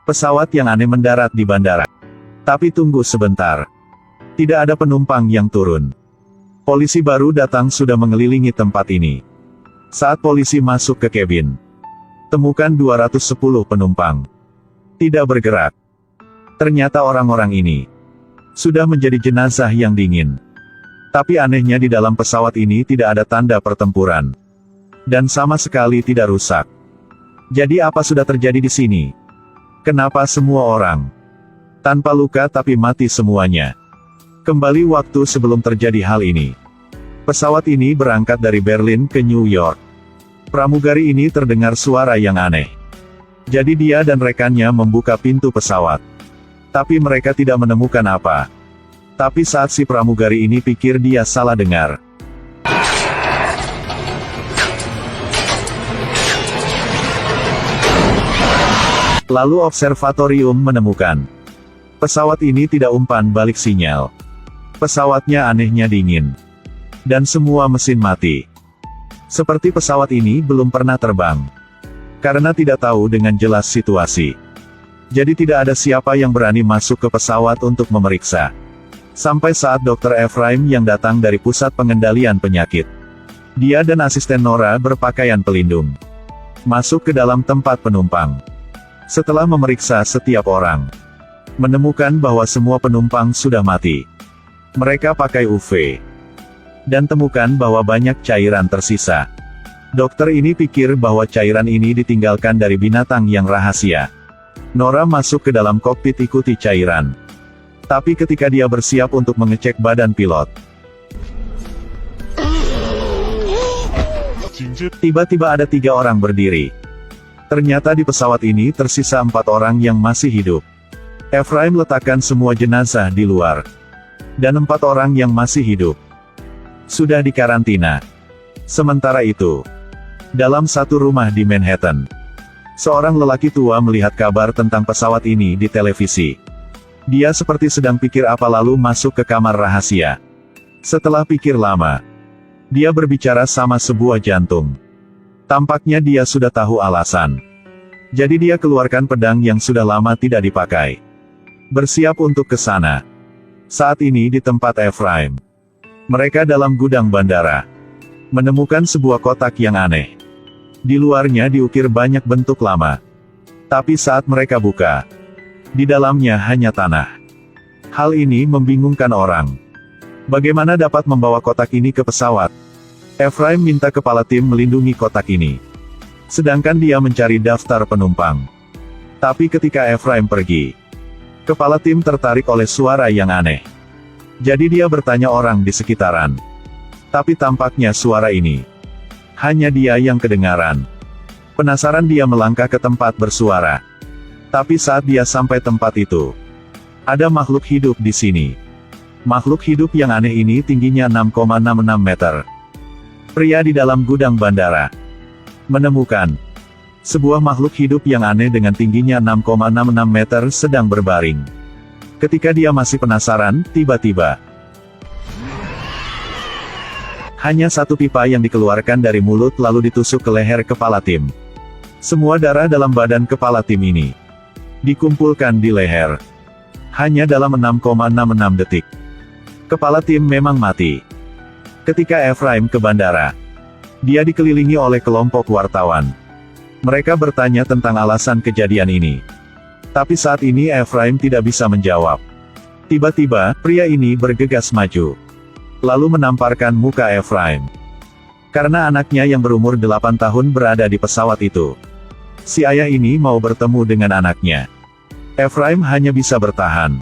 Pesawat yang aneh mendarat di bandara. Tapi tunggu sebentar. Tidak ada penumpang yang turun. Polisi baru datang sudah mengelilingi tempat ini. Saat polisi masuk ke kabin, temukan 210 penumpang. Tidak bergerak. Ternyata orang-orang ini sudah menjadi jenazah yang dingin. Tapi anehnya di dalam pesawat ini tidak ada tanda pertempuran. Dan sama sekali tidak rusak. Jadi apa sudah terjadi di sini? Kenapa semua orang tanpa luka tapi mati semuanya? Kembali waktu sebelum terjadi hal ini. Pesawat ini berangkat dari Berlin ke New York. Pramugari ini terdengar suara yang aneh. Jadi dia dan rekannya membuka pintu pesawat. Tapi mereka tidak menemukan apa. Tapi saat si pramugari ini pikir dia salah dengar. Lalu observatorium menemukan pesawat ini tidak umpan balik sinyal. Pesawatnya anehnya dingin. Dan semua mesin mati. Seperti pesawat ini belum pernah terbang. Karena tidak tahu dengan jelas situasi. Jadi tidak ada siapa yang berani masuk ke pesawat untuk memeriksa. Sampai saat Dr. Ephraim yang datang dari Pusat Pengendalian Penyakit. Dia dan asisten Nora berpakaian pelindung. Masuk ke dalam tempat penumpang. Setelah memeriksa setiap orang, menemukan bahwa semua penumpang sudah mati. Mereka pakai UV. Dan temukan bahwa banyak cairan tersisa. Dokter ini pikir bahwa cairan ini ditinggalkan dari binatang yang rahasia. Nora masuk ke dalam kokpit ikuti cairan. Tapi ketika dia bersiap untuk mengecek badan pilot, tiba-tiba ada 3 orang berdiri. Ternyata di pesawat ini tersisa 4 orang yang masih hidup. Ephraim letakkan semua jenazah di luar. Dan 4 orang yang masih hidup sudah dikarantina. Sementara itu, dalam satu rumah di Manhattan, seorang lelaki tua melihat kabar tentang pesawat ini di televisi. Dia seperti sedang pikir apa lalu masuk ke kamar rahasia. Setelah pikir lama, dia berbicara sama sebuah jantung. Tampaknya dia sudah tahu alasan. Jadi dia keluarkan pedang yang sudah lama tidak dipakai. Bersiap untuk ke sana. Saat ini di tempat Ephraim. Mereka dalam gudang bandara. Menemukan sebuah kotak yang aneh. Di luarnya diukir banyak bentuk lama. Tapi saat mereka buka, di dalamnya hanya tanah. Hal ini membingungkan orang. Bagaimana dapat membawa kotak ini ke pesawat? Ephraim minta kepala tim melindungi kotak ini. Sedangkan dia mencari daftar penumpang. Tapi ketika Ephraim pergi, kepala tim tertarik oleh suara yang aneh. Jadi dia bertanya orang di sekitaran. Tapi tampaknya suara ini hanya dia yang kedengaran. Penasaran dia melangkah ke tempat bersuara. Tapi saat dia sampai tempat itu, ada makhluk hidup di sini. Makhluk hidup yang aneh ini tingginya 6,66 meter. Pria di dalam gudang bandara menemukan sebuah makhluk hidup yang aneh dengan tingginya 6,66 meter sedang berbaring. Ketika dia masih penasaran, tiba-tiba hanya satu pipa yang dikeluarkan dari mulut lalu ditusuk ke leher kepala tim. Semua darah dalam badan kepala tim ini dikumpulkan di leher. Hanya dalam 6,66 detik. Kepala tim memang mati. Ketika Ephraim ke bandara, dia dikelilingi oleh kelompok wartawan. Mereka bertanya tentang alasan kejadian ini. Tapi saat ini Ephraim tidak bisa menjawab. Tiba-tiba, pria ini bergegas maju. Lalu menamparkan muka Ephraim. Karena anaknya yang berumur 8 tahun berada di pesawat itu. Si ayah ini mau bertemu dengan anaknya. Ephraim hanya bisa bertahan.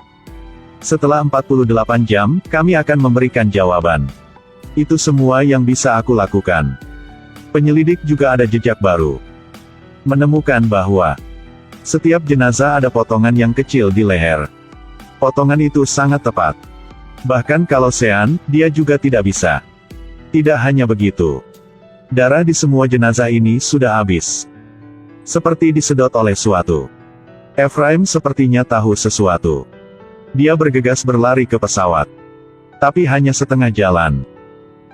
Setelah 48 jam, kami akan memberikan jawaban. Itu semua yang bisa aku lakukan. Penyelidik juga ada jejak baru. Menemukan bahwa setiap jenazah ada potongan yang kecil di leher. Potongan itu sangat tepat. Bahkan kalau Sean, dia juga tidak bisa. Tidak hanya begitu. Darah di semua jenazah ini sudah habis. Seperti disedot oleh suatu. Ephraim sepertinya tahu sesuatu. Dia bergegas berlari ke pesawat. Tapi hanya setengah jalan.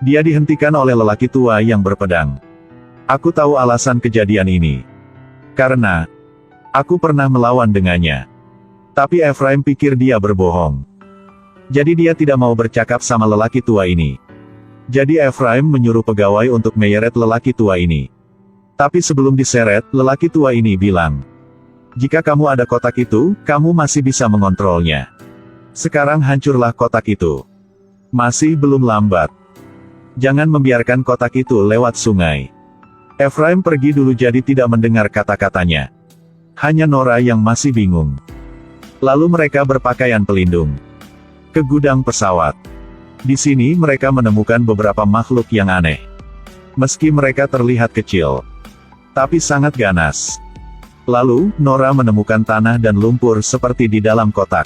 Dia dihentikan oleh lelaki tua yang berpedang. Aku tahu alasan kejadian ini. Karena Aku pernah melawan dengannya. Tapi Ephraim pikir dia berbohong. Jadi dia tidak mau bercakap sama lelaki tua ini. Jadi Ephraim menyuruh pegawai untuk menyeret lelaki tua ini. Tapi sebelum diseret, lelaki tua ini bilang, "Jika kamu ada kotak itu, kamu masih bisa mengontrolnya. Sekarang hancurlah kotak itu. Masih belum lambat. Jangan membiarkan kotak itu lewat sungai." Ephraim pergi dulu jadi tidak mendengar kata-katanya. Hanya Nora yang masih bingung. Lalu mereka berpakaian pelindung ke gudang pesawat. Di sini mereka menemukan beberapa makhluk yang aneh. Meski mereka terlihat kecil, tapi sangat ganas. Lalu, Nora menemukan tanah dan lumpur seperti di dalam kotak.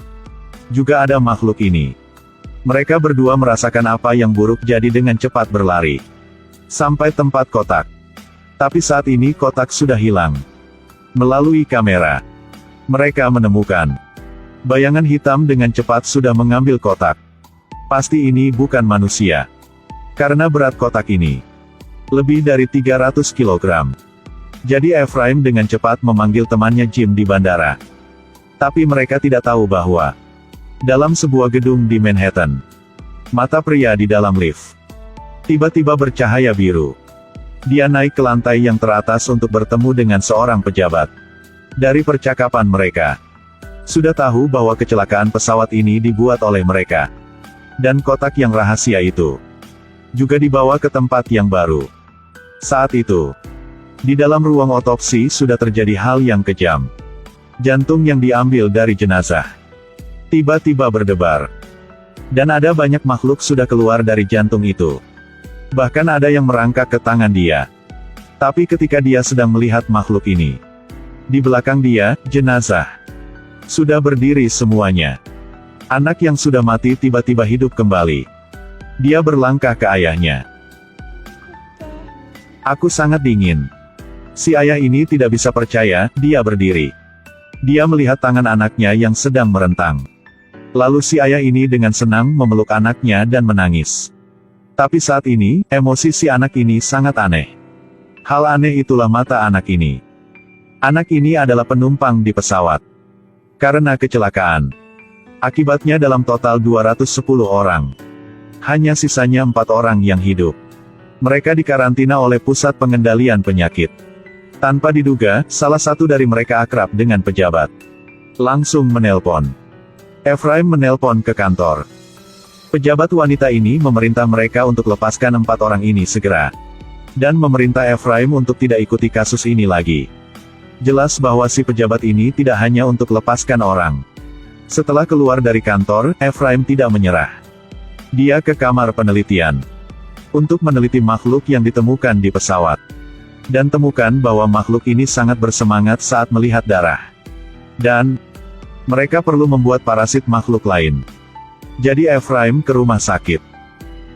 Juga ada makhluk ini. Mereka berdua merasakan apa yang buruk jadi dengan cepat berlari sampai tempat kotak. Tapi saat ini kotak sudah hilang. Melalui kamera, mereka menemukan bayangan hitam dengan cepat sudah mengambil kotak. Pasti ini bukan manusia. Karena berat kotak ini lebih dari 300 kg. Jadi Ephraim dengan cepat memanggil temannya Jim di bandara. Tapi mereka tidak tahu bahwa dalam sebuah gedung di Manhattan, mata pria di dalam lift tiba-tiba bercahaya biru. Dia naik ke lantai yang teratas untuk bertemu dengan seorang pejabat. Dari percakapan mereka, sudah tahu bahwa kecelakaan pesawat ini dibuat oleh mereka. Dan kotak yang rahasia itu juga dibawa ke tempat yang baru. Saat itu, di dalam ruang otopsi sudah terjadi hal yang kejam. Jantung yang diambil dari jenazah tiba-tiba berdebar. Dan ada banyak makhluk sudah keluar dari jantung itu. Bahkan ada yang merangkak ke tangan dia. Tapi ketika dia sedang melihat makhluk ini, di belakang dia, jenazah sudah berdiri semuanya. Anak yang sudah mati tiba-tiba hidup kembali. Dia berlangkah ke ayahnya. Aku sangat dingin. Si ayah ini tidak bisa percaya, dia berdiri. Dia melihat tangan anaknya yang sedang merentang. Lalu si ayah ini dengan senang memeluk anaknya dan menangis. Tapi saat ini, emosi si anak ini sangat aneh. Hal aneh itulah mata anak ini. Anak ini adalah penumpang di pesawat. Karena kecelakaan. Akibatnya dalam total 210 orang. Hanya sisanya 4 orang yang hidup. Mereka dikarantina oleh Pusat Pengendalian Penyakit. Tanpa diduga, salah satu dari mereka akrab dengan pejabat. Langsung menelpon. Ephraim menelpon ke kantor. Pejabat wanita ini memerintah mereka untuk lepaskan 4 orang ini segera. Dan memerintah Ephraim untuk tidak ikuti kasus ini lagi. Jelas bahwa si pejabat ini tidak hanya untuk lepaskan orang. Setelah keluar dari kantor, Ephraim tidak menyerah. Dia ke kamar penelitian untuk meneliti makhluk yang ditemukan di pesawat. Dan temukan bahwa makhluk ini sangat bersemangat saat melihat darah. Dan mereka perlu membuat parasit makhluk lain. Jadi Ephraim ke rumah sakit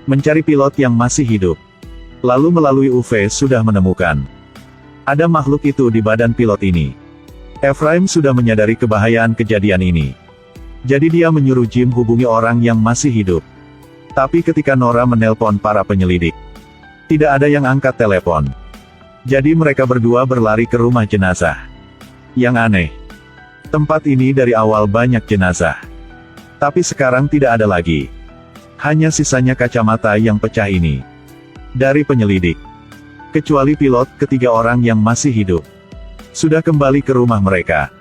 mencari pilot yang masih hidup. Lalu melalui UV sudah menemukan ada makhluk itu di badan pilot ini. Ephraim sudah menyadari kebahayaan kejadian ini. Jadi dia menyuruh Jim hubungi orang yang masih hidup. Tapi ketika Nora menelpon para penyelidik, tidak ada yang angkat telepon. Jadi mereka berdua berlari ke rumah jenazah. Yang aneh, tempat ini dari awal banyak jenazah. Tapi sekarang tidak ada lagi. Hanya sisanya kacamata yang pecah ini. Dari penyelidik, kecuali pilot, ketiga orang yang masih hidup sudah kembali ke rumah mereka.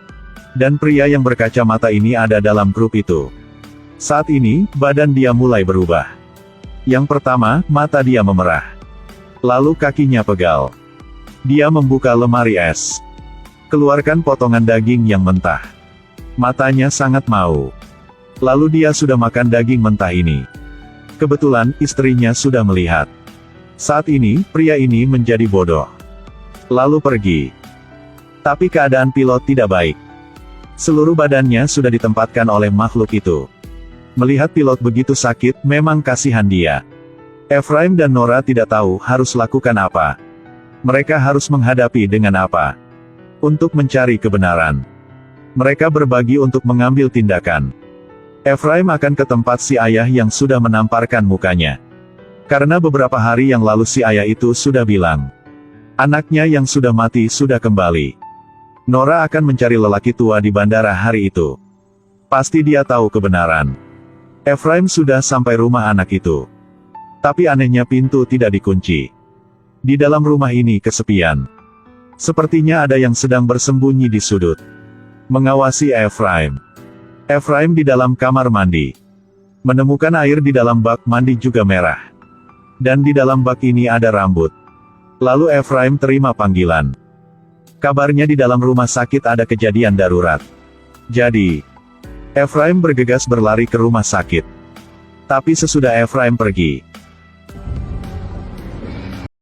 Dan pria yang berkacamata ini ada dalam grup itu. Saat ini, badan dia mulai berubah. Yang pertama, mata dia memerah. Lalu kakinya pegal. Dia membuka lemari es. Keluarkan potongan daging yang mentah. Matanya sangat mau. Lalu dia sudah makan daging mentah ini. Kebetulan, istrinya sudah melihat. Saat ini, pria ini menjadi bodoh. Lalu pergi. Tapi keadaan pilot tidak baik. Seluruh badannya sudah ditempatkan oleh makhluk itu. Melihat pilot begitu sakit, memang kasihan dia. Ephraim dan Nora tidak tahu harus lakukan apa. Mereka harus menghadapi dengan apa. Untuk mencari kebenaran. Mereka berbagi untuk mengambil tindakan. Ephraim akan ke tempat si ayah yang sudah menamparkan mukanya. Karena beberapa hari yang lalu si ayah itu sudah bilang, anaknya yang sudah mati sudah kembali. Nora akan mencari lelaki tua di bandara hari itu. Pasti dia tahu kebenaran. Efraim sudah sampai rumah anak itu. Tapi anehnya pintu tidak dikunci. Di dalam rumah ini kesepian. Sepertinya ada yang sedang bersembunyi di sudut, mengawasi Efraim. Efraim di dalam kamar mandi. Menemukan air di dalam bak mandi juga merah. Dan di dalam bak ini ada rambut. Lalu Efraim terima panggilan. Kabarnya di dalam rumah sakit ada kejadian darurat. Jadi, Efraim bergegas berlari ke rumah sakit. Tapi sesudah Efraim pergi,